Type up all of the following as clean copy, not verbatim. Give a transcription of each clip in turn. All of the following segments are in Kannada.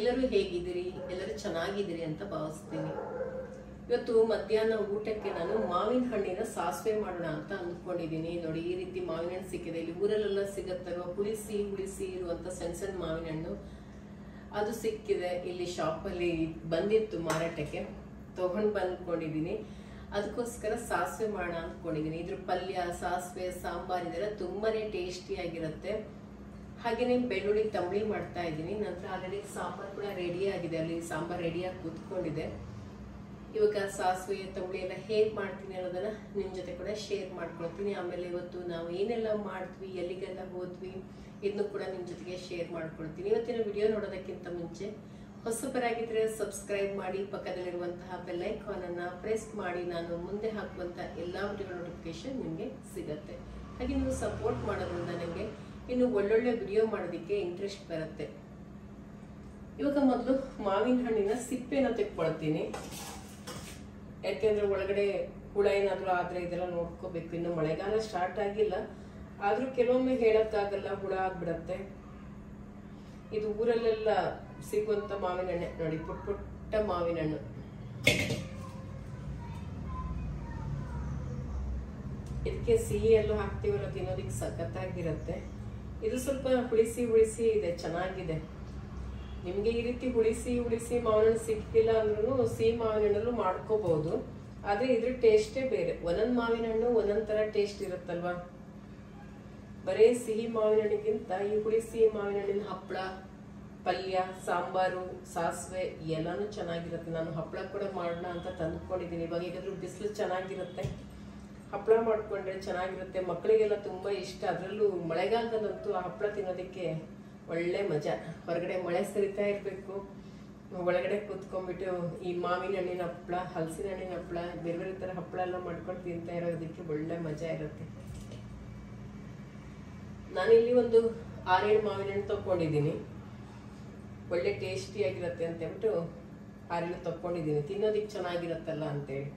ಎಲ್ಲರೂ ಹೇಗಿದ್ದೀರಿ? ಎಲ್ಲರೂ ಚೆನ್ನಾಗಿದ್ದೀರಿ ಅಂತ ಭಾವಿಸ್ತೀನಿ. ಇವತ್ತು ಮಧ್ಯಾಹ್ನ ಊಟಕ್ಕೆ ನಾನು ಮಾವಿನ ಹಣ್ಣಿನ ಸಾಸಿವೆ ಮಾಡೋಣ ಅಂತ ಅಂದ್ಕೊಂಡಿದ್ದೀನಿ. ನೋಡಿ, ಈ ರೀತಿ ಮಾವಿನ ಹಣ್ಣು ಸಿಕ್ಕಿದೆ. ಇಲ್ಲಿ ಊರಲ್ಲೆಲ್ಲ ಸಿಗುತ್ತಲ್ವ, ಹುಳಿಸಿ ಇರುವಂತ ಸಣ್ಣ ಸಣ್ಣ ಮಾವಿನ ಹಣ್ಣು, ಅದು ಸಿಕ್ಕಿದೆ. ಇಲ್ಲಿ ಶಾಪಲ್ಲಿ ಬಂದಿತ್ತು ಮಾರಾಟಕ್ಕೆ, ತಗೊಂಡು ಬಂದ್ಕೊಂಡಿದ್ದೀನಿ. ಅದಕ್ಕೋಸ್ಕರ ಸಾಸಿವೆ ಮಾಡೋಣ ಅಂದ್ಕೊಂಡಿದ್ದೀನಿ. ಇದ್ರ ಪಲ್ಯ, ಸಾಸಿವೆ, ಸಾಂಬಾರ್ ಇದೆಲ್ಲ ತುಂಬಾನೇ ಟೇಸ್ಟಿ ಆಗಿರುತ್ತೆ. ಹಾಗೇನೆ ಬೆಳ್ಳುಳ್ಳಿ ತಂಬಳಿ ಮಾಡ್ತಾ ಇದ್ದೀನಿ. ನಂತರ ಆಲ್ರೆಡಿ ಸಾಂಬಾರ್ ಕೂಡ ರೆಡಿ ಆಗಿದೆ, ಅಲ್ಲಿ ಸಾಂಬಾರ್ ರೆಡಿಯಾಗಿ ಕೂತ್ಕೊಂಡಿದೆ. ಇವಾಗ ಸಾಸಿವೆ ತಂಬಳಿ ಎಲ್ಲ ಹೇಗೆ ಮಾಡ್ತೀನಿ ಅನ್ನೋದನ್ನ ನಿಮ್ಮ ಜೊತೆ ಕೂಡ ಶೇರ್ ಮಾಡ್ಕೊಳ್ತೀನಿ. ಆಮೇಲೆ ಇವತ್ತು ನಾವು ಏನೆಲ್ಲ ಮಾಡ್ತೀವಿ, ಎಲ್ಲಿಗೆಲ್ಲ ಹೋದ್ವಿ, ಇದನ್ನು ಕೂಡ ನಿಮ್ಮ ಜೊತೆಗೆ ಶೇರ್ ಮಾಡ್ಕೊಳ್ತೀನಿ. ಇವತ್ತಿನ ವಿಡಿಯೋ ನೋಡೋದಕ್ಕಿಂತ ಮುಂಚೆ ಹೊಸಬರಾಗಿದ್ರೆ ಸಬ್ಸ್ಕ್ರೈಬ್ ಮಾಡಿ, ಪಕ್ಕದಲ್ಲಿರುವಂತಹ ಬೆಲ್ ಐಕಾನ್ ಅನ್ನ ಪ್ರೆಸ್ ಮಾಡಿ. ನಾನು ಮುಂದೆ ಹಾಕುವಂತ ಎಲ್ಲಾ ವಿಡಿಯೋ ನೋಟಿಫಿಕೇಶನ್ ನಿಮಗೆ ಸಿಗತ್ತೆ. ಹಾಗೆ ನೀವು ಸಪೋರ್ಟ್ ಮಾಡೋದ್ರಿಂದ ನನಗೆ ಇನ್ನು ಒಳ್ಳೊಳ್ಳೆ ವಿಡಿಯೋ ಮಾಡೋದಕ್ಕೆ ಇಂಟ್ರೆಸ್ಟ್ ಬರುತ್ತೆ. ಇವಾಗ ಮೊದಲು ಮಾವಿನ ಹಣ್ಣಿನ ಸಿಪ್ಪೆನ ತೆಕ್ಕೊಳ್ತೀನಿ. ಯಾಕೆಂದ್ರೆ ಒಳಗಡೆ ಹುಳ ಏನಾದ್ರೂ ಆದ್ರೆ ಇದೆಲ್ಲ ನೋಡ್ಕೋಬೇಕು. ಇನ್ನು ಮಳೆಗಾಲ ಸ್ಟಾರ್ಟ್ ಆಗಿಲ್ಲ, ಆದ್ರೂ ಕೆಲವೊಮ್ಮೆ ಹೇಳಕ್ಕಾಗಲ್ಲ, ಹುಳ ಆಗ್ಬಿಡತ್ತೆ. ಇದು ಊರಲ್ಲೆಲ್ಲ ಸಿಗುವಂತ ಮಾವಿನ ಹಣ್ಣೆ ನೋಡಿ, ಪುಟ್ಟ ಪುಟ್ಟ ಮಾವಿನ ಹಣ್ಣು. ಇದಕ್ಕೆ ಸಿಹಿ ಎಲ್ಲ ಹಾಕ್ತಿವಲ್ಲ, ತಿನ್ನೋದಿಕ್ಕೆ ಸಖತ್ತಾಗಿರುತ್ತೆ. ಇದು ಸ್ವಲ್ಪ ಹುಳಿಸಿ ಇದೆ, ಚೆನ್ನಾಗಿದೆ. ನಿಮ್ಗೆ ಈ ರೀತಿ ಹುಳಿಸಿ ಮಾವಿನ ಹಣ್ಣು ಸಿಕ್ಕಿಲ್ಲ ಅಂದ್ರೂ ಸಿಹಿ ಮಾವಿನ ಹಣ್ಣಲ್ಲೂ ಮಾಡ್ಕೋಬಹುದು. ಆದ್ರೆ ಇದ್ರ ಟೇಸ್ಟೇ ಬೇರೆ. ಒಂದೊಂದ್ ಮಾವಿನ ಹಣ್ಣು ಒಂದೊಂದ್ ತರ ಟೇಸ್ಟ್ ಇರುತ್ತಲ್ವಾ. ಬರೇ ಸಿಹಿ ಮಾವಿನ ಹಣ್ಣಿಗಿಂತ ಈ ಹುಳಿಸಿ ಮಾವಿನ ಹಣ್ಣಿನ ಹಪ್ಪಳ, ಪಲ್ಯ, ಸಾಂಬಾರು, ಸಾಸಿವೆ ಎಲ್ಲಾನು ಚೆನ್ನಾಗಿರುತ್ತೆ. ನಾನು ಹಪ್ಪಳ ಕೂಡ ಮಾಡೋಣ ಅಂತ ತಂದ್ಕೊಂಡಿದ್ದೀನಿ. ಇವಾಗ ಹೇಗಾದ್ರೂ ಬಿಸಿಲು ಚೆನ್ನಾಗಿರುತ್ತೆ, ಹಪ್ಪಳ ಮಾಡ್ಕೊಂಡ್ರೆ ಚೆನ್ನಾಗಿರುತ್ತೆ. ಮಕ್ಕಳಿಗೆಲ್ಲ ತುಂಬಾ ಇಷ್ಟ. ಅದರಲ್ಲೂ ಮಳೆಗಾಲದಲ್ಲಂತೂ ಆ ಹಪ್ಪಳ ತಿನ್ನೋದಕ್ಕೆ ಒಳ್ಳೆ ಮಜಾ. ಹೊರಗಡೆ ಮಳೆ ಸುರಿತಾ ಇರ್ಬೇಕು, ಒಳಗಡೆ ಕೂತ್ಕೊಂಡ್ಬಿಟ್ಟು ಈ ಮಾವಿನ ಹಣ್ಣಿನ ಹಪ್ಪಳ, ಹಲಸಿನ ಹಣ್ಣಿನ ಹಪ್ಪಳ, ಬೇರೆ ಬೇರೆ ತರ ಹಪ್ಪಳ ಎಲ್ಲ ಮಾಡ್ಕೊಂಡು ತಿಂತಾ ಇರೋದಕ್ಕೆ ಒಳ್ಳೆ ಮಜಾ ಇರುತ್ತೆ. ನಾನಿಲ್ಲಿ ಒಂದು 6-7 ಮಾವಿನ ಹಣ್ಣು ತಕೊಂಡಿದ್ದೀನಿ. ಒಳ್ಳೆ ಟೇಸ್ಟಿ ಆಗಿರುತ್ತೆ ಅಂತ ಹೇಳ್ಬಿಟ್ಟು 6 ತಕೊಂಡಿದ್ದೀನಿ. ತಿನ್ನೋದಿಕ್ಕೆ ಚೆನ್ನಾಗಿರತ್ತಲ್ಲ ಅಂತೇಳಿ.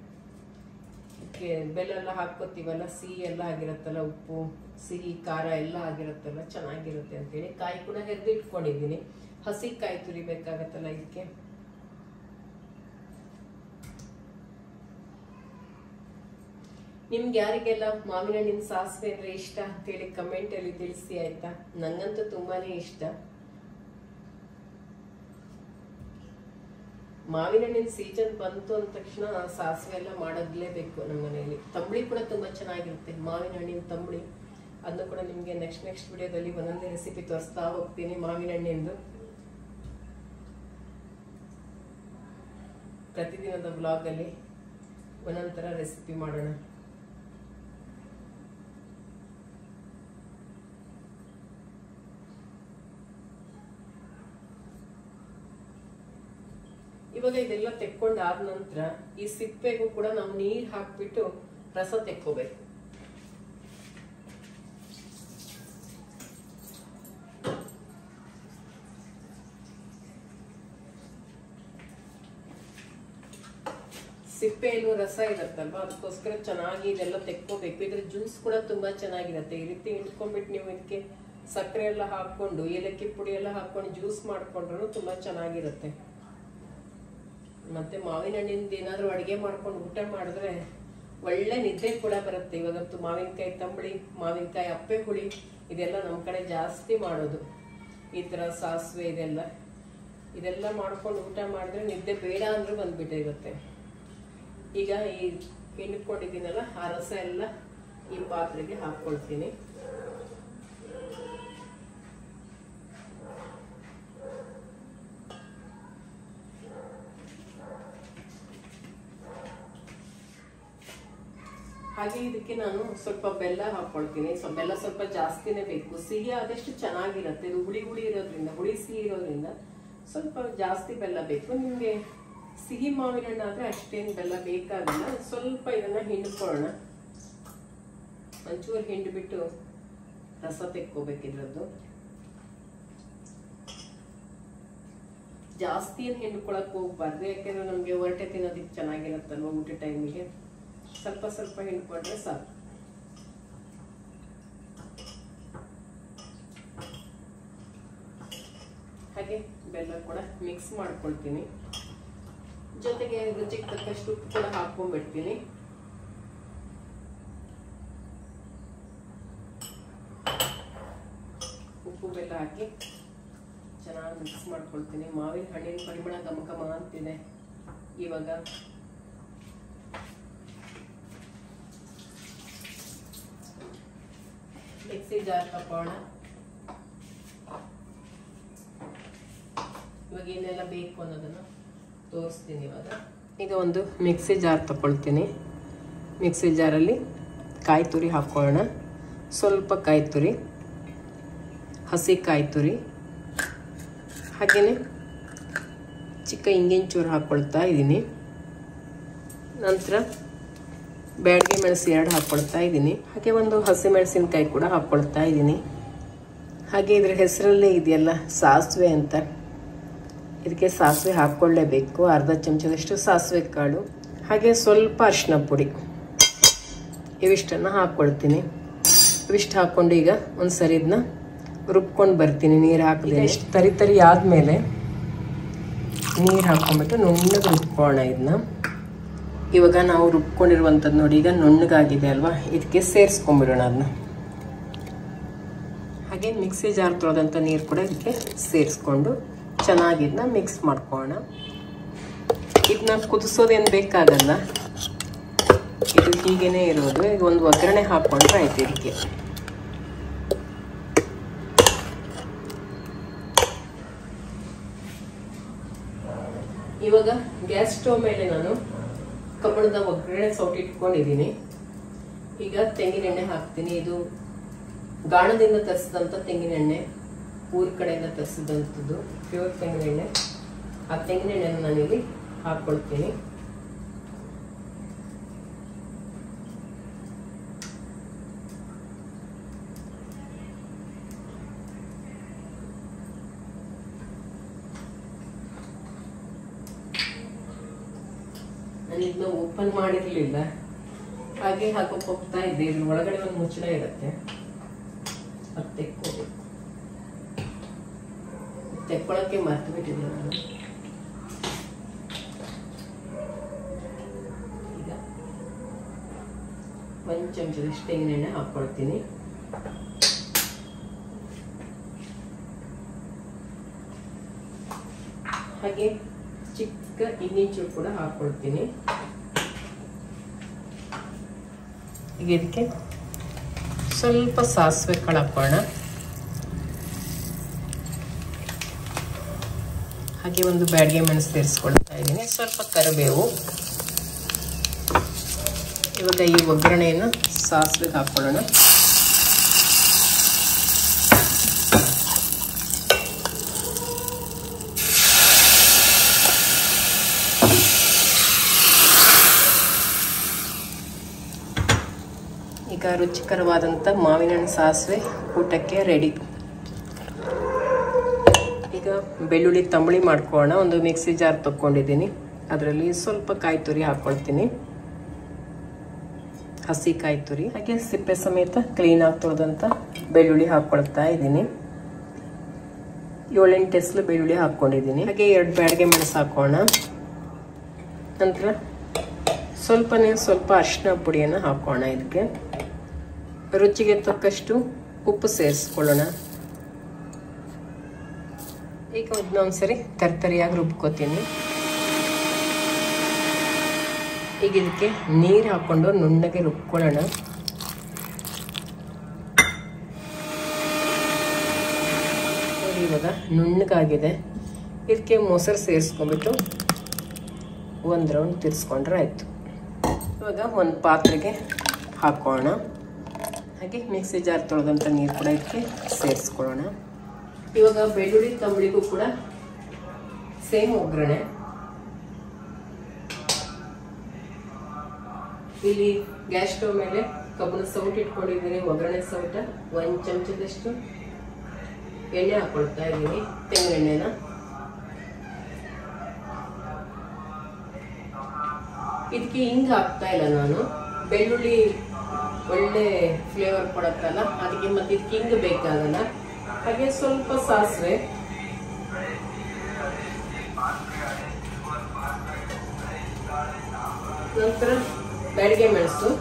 ಅದಕ್ಕೆ ಬೆಲ್ಲ ಎಲ್ಲ ಹಾಕೋತೀವಲ್ಲ, ಸಿಹಿ ಎಲ್ಲ ಆಗಿರತ್ತಲ್ಲ, ಉಪ್ಪು, ಸಿಹಿ, ಖಾರ ಎಲ್ಲ ಆಗಿರತ್ತಲ್ಲ, ಚೆನ್ನಾಗಿರುತ್ತೆ ಅಂತೇಳಿ ಕಾಯಿ ಕೂಡ ಹೆರ್ದು ಇಟ್ಕೊಂಡಿದ್ದೀನಿ. ಹಸಿ ಕಾಯಿ ತುರಿಬೇಕಾಗತ್ತಲ್ಲ ಇದಕ್ಕೆ. ನಿಮ್ಗೆ ಯಾರಿಗೆಲ್ಲ ಮಾವಿನ ಹಣ್ಣಿನ ಸಾಸಿವೆ ಅಂದ್ರೆ ಇಷ್ಟ ಅಂತೇಳಿ ಕಮೆಂಟ್ ಅಲ್ಲಿ ತಿಳಿಸಿ, ಆಯ್ತಾ? ನಂಗಂತೂ ತುಂಬಾನೇ ಇಷ್ಟ. ಮಾವಿನ ಹಣ್ಣಿನ ಸೀಸನ್ ಬಂತು ಅಂದ ತಕ್ಷಣ ಸಾಸಿವೆ ಎಲ್ಲ ಮಾಡೋದ್ಲೇಬೇಕು ನಮ್ಮ ಮನೆಯಲ್ಲಿ. ತಂಬಳಿ ಕೂಡ ತುಂಬಾ ಚೆನ್ನಾಗಿರುತ್ತೆ, ಮಾವಿನ ಹಣ್ಣಿನ ತಂಬಳಿ. ಅದನ್ನು ಕೂಡ ನಿಮ್ಗೆ ನೆಕ್ಸ್ಟ್ ವಿಡಿಯೋದಲ್ಲಿ ಒಂದೊಂದೇ ರೆಸಿಪಿ ತೋರಿಸ್ತಾ ಹೋಗ್ತೀನಿ. ಮಾವಿನ ಹಣ್ಣಿಂದು ಪ್ರತಿದಿನದ ವ್ಲಾಗ್ ಅಲ್ಲಿ ಒಂದೊಂದರ ರೆಸಿಪಿ ಮಾಡೋಣ. ಇವಾಗ ಇದೆಲ್ಲ ತೆಕ್ಕೊಂಡಾದ ನಂತರ ಈ ಸಿಪ್ಪೆಗೂ ಕೂಡ ನಾವು ನೀರ್ ಹಾಕ್ಬಿಟ್ಟು ರಸ ತೆಕ್ಕೋಬೇಕು. ಸಿಪ್ಪೆಯಲ್ಲೂ ರಸ ಇರತ್ತಲ್ವಾ, ಅದಕ್ಕೋಸ್ಕರ ಚೆನ್ನಾಗಿ ಇದೆಲ್ಲ ತೆಕ್ಕೋಬೇಕು. ಇದ್ರ ಜ್ಯೂಸ್ ಕೂಡ ತುಂಬಾ ಚೆನ್ನಾಗಿರುತ್ತೆ. ಈ ರೀತಿ ಇಟ್ಕೊಂಡ್ಬಿಟ್ಟು ನೀವು ಇದಕ್ಕೆ ಸಕ್ಕರೆ ಎಲ್ಲ ಹಾಕೊಂಡು, ಏಲಕ್ಕಿ ಪುಡಿ ಎಲ್ಲ ಹಾಕೊಂಡು ಜ್ಯೂಸ್ ಮಾಡ್ಕೊಂಡ್ರು ತುಂಬಾ ಚೆನ್ನಾಗಿರುತ್ತೆ. ಮತ್ತೆ ಮಾವಿನ ಹಣ್ಣಿಂದ ಏನಾದ್ರು ಅಡಿಗೆ ಮಾಡ್ಕೊಂಡು ಊಟ ಮಾಡಿದ್ರೆ ಒಳ್ಳೆ ನಿದ್ದೆ ಕೂಡ ಬರುತ್ತೆ. ಇವಾಗಂತೂ ಮಾವಿನಕಾಯಿ ತಂಬಳಿ, ಮಾವಿನಕಾಯಿ ಅಪ್ಪೆ ಹುಳಿ ಇದೆಲ್ಲ ನಮ್ಮ ಕಡೆ ಜಾಸ್ತಿ ಮಾಡೋದು. ಈ ತರ ಸಾಸಿವೆ ಇದೆಲ್ಲ ಮಾಡ್ಕೊಂಡು ಊಟ ಮಾಡಿದ್ರೆ ನಿದ್ದೆ ಬೇಡ ಅಂದ್ರೂ ಬಂದ್ಬಿಟ್ಟಿರುತ್ತೆ. ಈಗ ಈ ಹಿಂಡ್ಕೊಂಡಿದ್ದೀನಲ್ಲ, ಆ ರಸ ಎಲ್ಲ ಈ ಪಾತ್ರೆಗೆ ಹಾಕೊಳ್ತೀನಿ. ಹಾಗೆ ಇದಕ್ಕೆ ನಾನು ಸ್ವಲ್ಪ ಬೆಲ್ಲ ಹಾಕೊಳ್ತೀನಿ. ಬೆಲ್ಲ ಸ್ವಲ್ಪ ಜಾಸ್ತಿನೇ ಬೇಕು, ಸಿಹಿ ಆದಷ್ಟು ಚೆನ್ನಾಗಿರುತ್ತೆ. ಇದು ಹುಳಿ ಇರೋದ್ರಿಂದ, ಹುಳಿ ಸಿಹಿ ಇರೋದ್ರಿಂದ ಸ್ವಲ್ಪ ಜಾಸ್ತಿ ಬೆಲ್ಲ ಬೇಕು. ನಿಮ್ಗೆ ಸಿಹಿ ಮಾವಿನ ಹಣ್ಣು ಆದ್ರೆ ಅಷ್ಟೇನು ಬೆಲ್ಲ ಬೇಕಾಗಿಲ್ಲ. ಸ್ವಲ್ಪ ಇದನ್ನ ಹಿಂಡ್ಕೊಳ್ಳೋಣ. ಒಂಚೂರು ಹಿಂಡ್ಬಿಟ್ಟು ರಸ ತೆಕ್ಕೋಬೇಕಿದ್ರದ್ದು. ಜಾಸ್ತಿ ಏನು ಹಿಂಡ್ಕೊಳಕ್ ಹೋಗ್ಬಾರ್ದು, ಯಾಕೆಂದ್ರೆ ನಮ್ಗೆ ಹೊರಟೆ ತಿನ್ನೋದಿಕ್ಕೆ ಚೆನ್ನಾಗಿರುತ್ತಲ್ವ ಊಟ ಟೈಮಿಗೆ. ಸ್ವಲ್ಪ ಸ್ವಲ್ಪ ಹಿಂಡ್ಕೊಂಡ್ರೆ ಸಾಕು. ಹಾಗೆ ಬೆಲ್ಲ ಕೂಡ ಮಿಕ್ಸ್ ಮಾಡ್ಕೊಳ್ತೀನಿ. ಜೊತೆಗೆ ರುಚಿಗೆ ತಕ್ಕಷ್ಟು ಉಪ್ಪು ಕೂಡ ಹಾಕೊಂಡ್ಬಿಡ್ತೀನಿ. ಉಪ್ಪು ಬೆಲ್ಲ ಹಾಕಿ ಚೆನ್ನಾಗಿ ಮಿಕ್ಸ್ ಮಾಡ್ಕೊಳ್ತೀನಿ. ಮಾವಿನ ಹಣ್ಣಿನ ಪರಿಮಳ ಘಮ ಅಂತಿದೆ. ಇವಾಗ ಮಿಕ್ಸಿ ಜಾರ್ ತಗೋಣ. ಇವಾಗ ಏನೆಲ್ಲ ಬೇಕು ಅನ್ನೋದನ್ನ ತೋರಿಸ್ತೀನಿ. ಇವಾಗ ಈಗ ಒಂದು ಮಿಕ್ಸಿ ಜಾರ್ ತಗೊಳ್ತೀನಿ. ಮಿಕ್ಸಿ ಜಾರಲ್ಲಿ ಕಾಯಿ ತುರಿ ಹಾಕೊಳ್ಳೋಣ. ಸ್ವಲ್ಪ ಕಾಯಿ ತುರಿ, ಹಸಿ ಕಾಯಿ ತುರಿ, ಹಾಗೆಯೇ ಚಿಕ್ಕ ಇಂಗಿನ ಚೂರು ಹಾಕ್ಕೊಳ್ತಾ ಇದ್ದೀನಿ. ನಂತರ ಬ್ಯಾಡಗಿ ಮೆಣಸು 2 ಹಾಕ್ಕೊಳ್ತಾ ಇದ್ದೀನಿ. ಹಾಗೆ ಒಂದು ಹಸಿಮೆಣಸಿನಕಾಯಿ ಕೂಡ ಹಾಕ್ಕೊಳ್ತಾ ಇದ್ದೀನಿ. ಹಾಗೆ ಇದ್ರ ಹೆಸರಲ್ಲೇ ಇದೆಯಲ್ಲ ಸಾಸಿವೆ ಅಂತ, ಇದಕ್ಕೆ ಸಾಸಿವೆ ಹಾಕ್ಕೊಳ್ಳೇಬೇಕು. ಅರ್ಧ ಚಮಚದಷ್ಟು ಸಾಸಿವೆ ಕಾಳು, ಹಾಗೆ ಸ್ವಲ್ಪ ಅರಿಶಿನ ಪುಡಿ, ಇವಿಷ್ಟನ್ನು ಹಾಕ್ಕೊಳ್ತೀನಿ. ಇವಿಷ್ಟು ಹಾಕ್ಕೊಂಡು ಈಗ ಒಂದು ಸರಿ ಇದನ್ನ ರುಬ್ಕೊಂಡು ಬರ್ತೀನಿ. ನೀರು ಹಾಕಿದೆ ಇಷ್ಟು ತರಿ ಆದಮೇಲೆ ನೀರು ಹಾಕ್ಕೊಂಡ್ಬಿಟ್ಟು ನುಣ್ಣಗೆ ರುಬ್ಕೊಳ್ಳೋಣ ಇದನ್ನ. ಇವಾಗ ನಾವು ರುಬ್ಕೊಂಡಿರುವಂಥದ್ದು ನೋಡಿ ಈಗ ನುಣ್ಣಗಾಗಿದೆ ಅಲ್ವಾ, ಇದಕ್ಕೆ ಸೇರಿಸ್ಕೊಂಡ್ಬಿಡೋಣ ಅದನ್ನ. ಹಾಗೆ ಮಿಕ್ಸಿ ಜಾರ್ ತೊಳೆದಂಥ ನೀರು ಕೂಡ ಇದಕ್ಕೆ ಸೇರಿಸ್ಕೊಂಡು ಚೆನ್ನಾಗಿ ಇದನ್ನ ಮಿಕ್ಸ್ ಮಾಡ್ಕೊಳ್ಳೋಣ. ಇದನ್ನ ಕುದಿಸೋದೇನು ಬೇಕಾಗಲ್ಲ, ಇದು ಹೀಗೇನೆ ಇರೋದು. ಈಗ ಒಂದು ಒಗ್ಗರಣೆ ಹಾಕ್ಕೊಂಡ್ರೆ ಆಯ್ತು. ಇದಕ್ಕೆ ಇವಾಗ ಗ್ಯಾಸ್ ಸ್ಟವ್ ಮೇಲೆ ನಾನು ಕಬ್ಬಣದ ಒಗ್ಗರಣೆ ಸೌಟು ಇಟ್ಕೊಂಡಿದ್ದೀನಿ. ಈಗ ತೆಂಗಿನ ಎಣ್ಣೆ ಹಾಕ್ತೀನಿ. ಇದು ಗಾಣದಿಂದ ತರಿಸಿದಂಥ ತೆಂಗಿನ ಎಣ್ಣೆ, ಊರ ಕಡೆಯಿಂದ ತರಿಸಿದಂಥದ್ದು ಪ್ಯೂರ್ ತೆಂಗಿನ ಎಣ್ಣೆ. ಆ ತೆಂಗಿನ ಎಣ್ಣೆನ ನಾನಿಲ್ಲಿ ಹಾಕ್ಕೊಳ್ತೀನಿ. ನಾನು ಇದನ್ನ ಓಪನ್ ಮಾಡಿರಲಿಲ್ಲ, ಹಾಗೆ ಹಾಕೋಕೆ ಹೋಗ್ತಾ ಇದ್ದೆ. ಇದ್ರ ಒಳಗಡೆ ಒಂದು ಮುಚ್ಚಳ ಇರುತ್ತೆ, ಅದು ತೆಕ್ಕೋಬೇಕು. ತೆಕ್ಕೊಳಕ್ಕೆ ಮರ್ತು ಬಿಟ್ಟಿದ್ದೆ ನಾನು. ಈಗ 1 ಚಮಚದಷ್ಟು ತೆಂಗಿನ ಎಣ್ಣೆ ಹಾಕ್ಕೊಳ್ತೀನಿ. ಹಾಗೆ ಚಿಕ್ಕ ಇಂಗಿನ ಚೂರು ಕೂಡ ಹಾಕ್ಕೊಳ್ತೀನಿ. ಈಗ ಇದಕ್ಕೆ ಸ್ವಲ್ಪ ಸಾಸಿವೆ ಕಾಳು ಹಾಕೋಣ. ಹಾಗೆ ಒಂದು ಬ್ಯಾಡಗಿ ಮೆಣಸು ಸೇರಿಸ್ಕೊಳ್ತಾ ಇದ್ದೀನಿ. ಸ್ವಲ್ಪ ಕರಿಬೇವು. ಇವಾಗ ಈ ಒಗ್ಗರಣೆಯನ್ನು ಸಾಸಿವೆಗೆ ಹಾಕೊಳ್ಳೋಣ. ಈಗ ರುಚಿಕರವಾದಂಥ ಮಾವಿನ ಹಣ್ಣು ಸಾಸಿವೆ ಊಟಕ್ಕೆ ರೆಡಿ. ಈಗ ಬೆಳ್ಳುಳ್ಳಿ ತಂಬಳಿ ಮಾಡ್ಕೊಳ್ಳೋಣ. ಒಂದು ಮಿಕ್ಸಿ ಜಾರ್ ತಗೊಂಡಿದ್ದೀನಿ, ಅದರಲ್ಲಿ ಸ್ವಲ್ಪ ಕಾಯಿ ತುರಿ ಹಾಕ್ಕೊಳ್ತೀನಿ, ಹಸಿ ಕಾಯಿ ತುರಿ. ಹಾಗೆ ಸಿಪ್ಪೆ ಸಮೇತ ಕ್ಲೀನಾಗಿ ತೊಳೆದಂಥ ಬೆಳ್ಳುಳ್ಳಿ ಹಾಕ್ಕೊಳ್ತಾ ಇದ್ದೀನಿ. 7-8 ಎಸಳು ಬೆಳ್ಳುಳ್ಳಿ ಹಾಕ್ಕೊಂಡಿದ್ದೀನಿ. ಹಾಗೆ 2 ಬ್ಯಾಡಗಿ ಮೆಣಸು ಹಾಕೋಣ. ನಂತರ ಸ್ವಲ್ಪ ಅರಿಶಿನ ಪುಡಿಯನ್ನು ಹಾಕೋಣ. ಇದಕ್ಕೆ ರುಚಿಗೆ ತಕ್ಕಷ್ಟು ಉಪ್ಪು ಸೇರಿಸ್ಕೊಳ್ಳೋಣ. ಈಗ ಇದನ್ನ ಒಂದ್ಸರಿ ತರ್ತರಿಯಾಗಿ ರುಬ್ಕೋತೀನಿ. ಈಗ ಇದಕ್ಕೆ ನೀರು ಹಾಕ್ಕೊಂಡು ನುಣ್ಣಗೆ ರುಬ್ಕೊಳ್ಳೋಣ. ನೋಡಿ ಇವಾಗ ನುಣ್ಣಗಾಗಿದೆ. ಇದಕ್ಕೆ ಮೊಸರು ಸೇರಿಸ್ಕೊಂಡ್ಬಿಟ್ಟು 1 ರೌಂಡ್ ತಿರ್ಸ್ಕೊಂಡ್ರೆ ಆಯಿತು. ಇವಾಗ ಒಂದು ಪಾತ್ರೆಗೆ ಹಾಕೋಣ. ಹಾಗೆ ಮಿಕ್ಸಿ ಜಾರ್ ತೊಳೆದಂಥ ನೀರು ಕೂಡ ಇದಕ್ಕೆ ಸೇರಿಸ್ಕೊಳ್ಳೋಣ. ಇವಾಗ ಬೆಳ್ಳುಳ್ಳಿ ತಂಬಳಿಗೂ ಕೂಡ ಸೇಮ್ ಒಗ್ಗರಣೆ. ಇಲ್ಲಿ ಗ್ಯಾಸ್ ಸ್ಟವ್ ಮೇಲೆ ಕಬ್ಬಣದ ಸೌಟು ಇಟ್ಕೊಂಡಿದ್ದೀನಿ. ಒಗ್ಗರಣೆ ಸೌಟ 1 ಚಮಚದಷ್ಟು ಎಣ್ಣೆ ಹಾಕೊಳ್ತಾ ಇದ್ದೀನಿ, ತೆಂಗಿನ ಎಣ್ಣೆನ. ಇದಕ್ಕೆ ಹಿಂಗೆ ಹಾಕ್ತಾ ಇಲ್ಲ ನಾನು, ಬೆಳ್ಳುಳ್ಳಿ ಒಳ್ಳೆ ಫ್ಲೇವರ್ ಕೊಡುತ್ತಲ್ಲ ಅದಕ್ಕೆ. ಮತ್ತೆ ಇದಕ್ಕೆ ಹಿಂಗೆ ಬೇಕಾಗಲ್ಲ. ಹಾಗೆ ಸ್ವಲ್ಪ ಸಾಸಿವೆ, ನಂತರ ಬ್ಯಾಡಗೆ ಮೆಣಸು,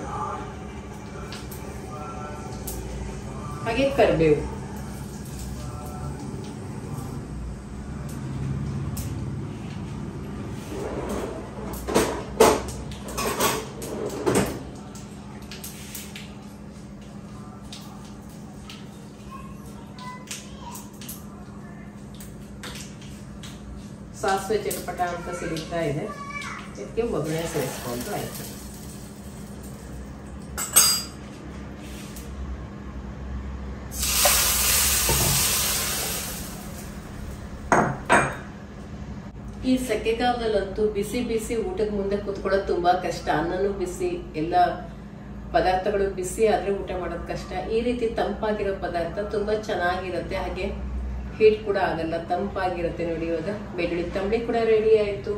ಹಾಗೆ ಕರಿಬೇವು. ಸಾಸಿವೆ ಚಟಪಟ ಅಂತ ಸಿಡಿತಾ ಇದೆ, ಇದಕ್ಕೆ ಒಗ್ಗರಣೆ ಸೇರಿಸ್ಕೊಂಡು ಆಯ್ತು. ಈ ಸೆಕೆಗಾಲದಲ್ಲಂತೂ ಬಿಸಿ ಬಿಸಿ ಊಟದ ಮುಂದೆ ಕೂತ್ಕೊಳ್ಳೋದು ತುಂಬಾ ಕಷ್ಟ. ಅನ್ನನೂ ಬಿಸಿ, ಎಲ್ಲ ಪದಾರ್ಥಗಳು ಬಿಸಿ ಆದ್ರೆ ಊಟ ಮಾಡೋದು ಕಷ್ಟ. ಈ ರೀತಿ ತಂಪಾಗಿರೋ ಪದಾರ್ಥ ತುಂಬಾ ಚೆನ್ನಾಗಿರುತ್ತೆ, ಹಾಗೆ ಹೀಟ್ ಕೂಡ ಆಗಲ್ಲ, ತಂಪಾಗಿರುತ್ತೆ. ನೋಡಿ, ಇವಾಗ ಬೆಳ್ಳುಳ್ಳಿ ತಂಬಳಿ ಕೂಡ ರೆಡಿ ಆಯ್ತು,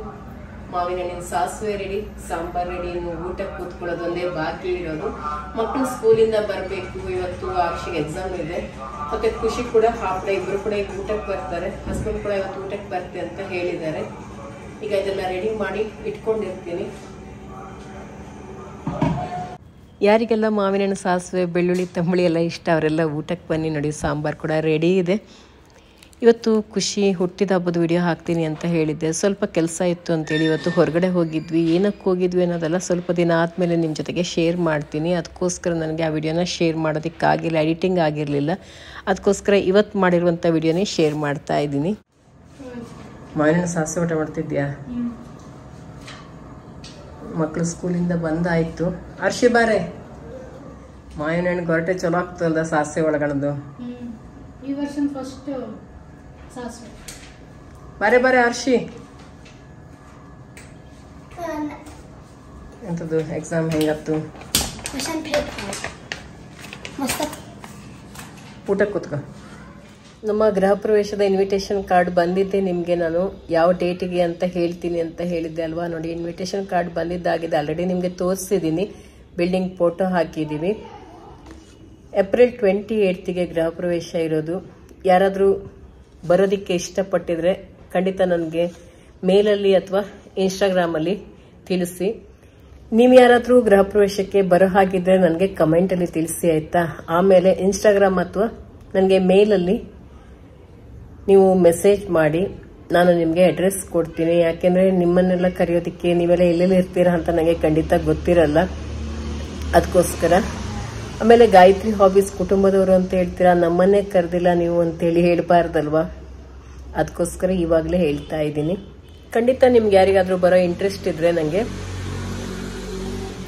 ಮಾವಿನ ಹಣ್ಣಿನ ಸಾಸಿವೆ ರೆಡಿ, ಸಾಂಬಾರ್ ರೆಡಿ. ಇನ್ನು ಊಟಕ್ಕೆ ಕೂತ್ಕೊಳ್ಳೋದೊಂದೇ ಬಾಕಿ ಇರೋದು. ಮಕ್ಕಳು ಸ್ಕೂಲಿಂದ ಬರಬೇಕು, ಇವತ್ತು ಆರ್ಷಿಗೆ ಎಕ್ಸಾಮ್ ಇದೆ, ಮತ್ತೆ ಖುಷಿ ಕೂಡ ಹಾಫ್ ಡೇ, ಇಬ್ರು ಕೂಡ ಈಗ ಊಟಕ್ಕೆ ಬರ್ತಾರೆ. ಹಸ್ಬೆಂಡ್ ಕೂಡ ಇವತ್ತು ಊಟಕ್ಕೆ ಬರ್ತೆ ಅಂತ ಹೇಳಿದ್ದಾರೆ. ಈಗ ಇದೆಲ್ಲ ರೆಡಿ ಮಾಡಿ ಇಟ್ಕೊಂಡಿರ್ತೀನಿ. ಯಾರಿಗೆಲ್ಲ ಮಾವಿನ ಹಣ್ಣು ಸಾಸಿವೆ ಬೆಳ್ಳುಳ್ಳಿ ತಂಬಳಿ ಎಲ್ಲ ಇಷ್ಟ ಅವರೆಲ್ಲ ಊಟಕ್ಕೆ ಬನ್ನಿ. ನೋಡಿ, ಸಾಂಬಾರು ಕೂಡ ರೆಡಿ ಇದೆ. ಇವತ್ತು ಖುಷಿ ಹುಟ್ಟಿದ ಹಬ್ಬದ ವಿಡಿಯೋ ಹಾಕ್ತೀನಿ ಅಂತ ಹೇಳಿದ್ದೆ. ಸ್ವಲ್ಪ ಕೆಲಸ ಇತ್ತು ಅಂತೇಳಿ ಇವತ್ತು ಹೊರಗಡೆ ಹೋಗಿದ್ವಿ. ಏನಕ್ಕೆ ಹೋಗಿದ್ವಿ ಅನ್ನೋದೆಲ್ಲ ಸ್ವಲ್ಪ ದಿನ ಆದಮೇಲೆ ನಿಮ್ಮ ಜೊತೆಗೆ ಶೇರ್ ಮಾಡ್ತೀನಿ. ಅದಕ್ಕೋಸ್ಕರ ನನಗೆ ಆ ವಿಡಿಯೋನ ಶೇರ್ ಮಾಡೋದಕ್ಕಾಗಿಲ್ಲ, ಎಡಿಟಿಂಗ್ ಆಗಿರಲಿಲ್ಲ. ಅದಕ್ಕೋಸ್ಕರ ಇವತ್ತು ಮಾಡಿರುವಂಥ ವಿಡಿಯೋನೇ ಶೇರ್ ಮಾಡ್ತಾ ಇದ್ದೀನಿ. ಮಾವಿನ ಸಾಸಿವೆ ಊಟ ಮಾಡ್ತಿದ್ಯಾ? ಮಕ್ಕಳು ಸ್ಕೂಲಿಂದ ಬಂದಾಯಿತು. ಅರ್ಷಿ ಬಾರೆ, ಮಾವಿನ ಹಣ್ಣು ಗೊರಟೆ ಚಲೋ ಆಗ್ತದಲ್ಲ ಸಾಸಿವೆ ಒಳಗಣದು. ಈ ವರ್ಷ ಫಸ್ಟ್ ಸಾಸಿವೆ ಬಾರೆ ಬಾರೆ ಅರ್ಷಿ. ಎಂಥದ್ದು ಎಕ್ಸಾಮ್ ಹೆಂಗತ್ತು? ಊಟಕ್ಕೆ ಕೂತ್ಕೊ. ನಮ್ಮ ಗೃಹ ಪ್ರವೇಶದ ಇನ್ವಿಟೇಷನ್ ಕಾರ್ಡ್ ಬಂದಿದ್ದೆ ನಿಮಗೆ. ನಾನು ಯಾವ ಡೇಟಿಗೆ ಅಂತ ಹೇಳ್ತೀನಿ ಅಂತ ಹೇಳಿದ್ದೆ ಅಲ್ವಾ. ನೋಡಿ, ಇನ್ವಿಟೇಷನ್ ಕಾರ್ಡ್ ಬಂದಿದ್ದಾಗಿದೆ, ಆಲ್ರೆಡಿ ನಿಮಗೆ ತೋರಿಸಿದ್ದೀನಿ. ಬಿಲ್ಡಿಂಗ್ ಫೋಟೋ ಹಾಕಿದ್ದೀವಿ. ಏಪ್ರಿಲ್ 28ಗೆ ಗೃಹ ಪ್ರವೇಶ ಇರೋದು. ಯಾರಾದರೂ ಬರೋದಕ್ಕೆ ಇಷ್ಟಪಟ್ಟಿದ್ರೆ ಖಂಡಿತ ನನಗೆ ಮೇಲಲ್ಲಿ ಅಥವಾ ಇನ್ಸ್ಟಾಗ್ರಾಮಲ್ಲಿ ತಿಳಿಸಿ. ನೀವು ಯಾರಾದರೂ ಗೃಹ ಪ್ರವೇಶಕ್ಕೆ ಬರೋ ಹಾಗಿದ್ರೆ ನನಗೆ ಕಮೆಂಟಲ್ಲಿ ತಿಳಿಸಿ, ಆಯಿತಾ? ಆಮೇಲೆ ಇನ್ಸ್ಟಾಗ್ರಾಮ್ ಅಥವಾ ನನಗೆ ಮೇಲಲ್ಲಿ ನೀವು ಮೆಸೇಜ್ ಮಾಡಿ, ನಾನು ನಿಮಗೆ ಅಡ್ರೆಸ್ ಕೊಡ್ತೀನಿ. ಯಾಕೆಂದರೆ ನಿಮ್ಮನ್ನೆಲ್ಲ ಕರೆಯೋದಕ್ಕೆ ನೀವೆಲ್ಲ ಎಲ್ಲೆಲ್ಲಿ ಇರ್ತೀರಾ ಅಂತ ನನಗೆ ಖಂಡಿತ ಗೊತ್ತಿರಲ್ಲ. ಅದಕ್ಕೋಸ್ಕರ. ಆಮೇಲೆ ಗಾಯತ್ರಿ ಹಾಬೀಸ್ ಕುಟುಂಬದವರು ಅಂತ ಹೇಳ್ತೀರಾ, ನಮ್ಮನ್ನೇ ಕರೆದಿಲ್ಲ ನೀವು ಅಂತೇಳಿ ಹೇಳಬಾರ್ದಲ್ವಾ. ಅದಕ್ಕೋಸ್ಕರ ಇವಾಗಲೇ ಹೇಳ್ತಾ ಇದ್ದೀನಿ. ಖಂಡಿತ ನಿಮ್ಗೆ ಯಾರಿಗಾದರೂ ಬರೋ ಇಂಟ್ರೆಸ್ಟ್ ಇದ್ರೆ ನನಗೆ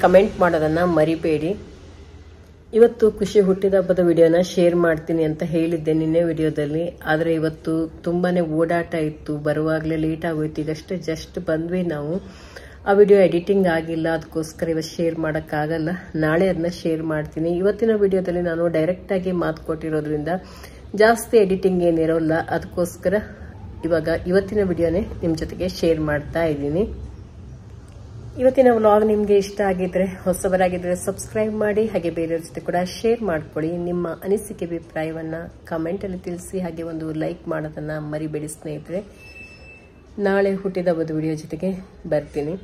ಕಮೆಂಟ್ ಮಾಡೋದನ್ನು ಮರಿಬೇಡಿ. ಇವತ್ತು ಖುಷಿ ಹುಟ್ಟಿದ ಹಬ್ಬದ ವಿಡಿಯೋನ ಶೇರ್ ಮಾಡ್ತೀನಿ ಅಂತ ಹೇಳಿದ್ದೆ ನಿನ್ನೆ ವಿಡಿಯೋದಲ್ಲಿ. ಆದರೆ ಇವತ್ತು ತುಂಬಾ ಓಡಾಟ ಇತ್ತು, ಬರುವಾಗಲೇ ಲೇಟ್ ಆಗೋಯ್ತು. ಈಗಷ್ಟೇ ಜಸ್ಟ್ ಬಂದ್ವಿ ನಾವು. ಆ ವಿಡಿಯೋ ಎಡಿಟಿಂಗ್ ಆಗಿಲ್ಲ, ಅದಕ್ಕೋಸ್ಕರ ಇವತ್ತು ಶೇರ್ ಮಾಡೋಕ್ಕಾಗಲ್ಲ. ನಾಳೆ ಅದನ್ನ ಶೇರ್ ಮಾಡ್ತೀನಿ. ಇವತ್ತಿನ ವಿಡಿಯೋದಲ್ಲಿ ನಾನು ಡೈರೆಕ್ಟಾಗಿ ಮಾತು ಕೊಟ್ಟಿರೋದ್ರಿಂದ ಜಾಸ್ತಿ ಎಡಿಟಿಂಗ್ ಏನಿರೋಲ್ಲ. ಅದಕ್ಕೋಸ್ಕರ ಇವತ್ತಿನ ವಿಡಿಯೋನೇ ನಿಮ್ಮ ಜೊತೆಗೆ ಶೇರ್ ಮಾಡ್ತಾ ಇದ್ದೀನಿ. ಇವತ್ತಿನ ವ್ಲಾಗ್ ನಿಮಗೆ ಇಷ್ಟ ಆಗಿದ್ರೆ, ಹೊಸಬರಾಗಿದ್ರೆ ಸಬ್ಸ್ಕ್ರೈಬ್ ಮಾಡಿ, ಹಾಗೆ ಬೇರೆಯವ್ರ ಜೊತೆ ಕೂಡ ಶೇರ್ ಮಾಡ್ಕೊಳ್ಳಿ. ನಿಮ್ಮ ಅನಿಸಿಕೆ ಅಭಿಪ್ರಾಯವನ್ನು ಕಮೆಂಟಲ್ಲಿ ತಿಳಿಸಿ, ಹಾಗೆ ಒಂದು ಲೈಕ್ ಮಾಡೋದನ್ನು ಮರಿಬೇಡಿ ಸ್ನೇಹಿತರೆ. ನಾಳೆ ಹುಟ್ಟಿದ ಹಬ್ಬದ ವಿಡಿಯೋ ಜೊತೆಗೆ ಬರ್ತೀನಿ.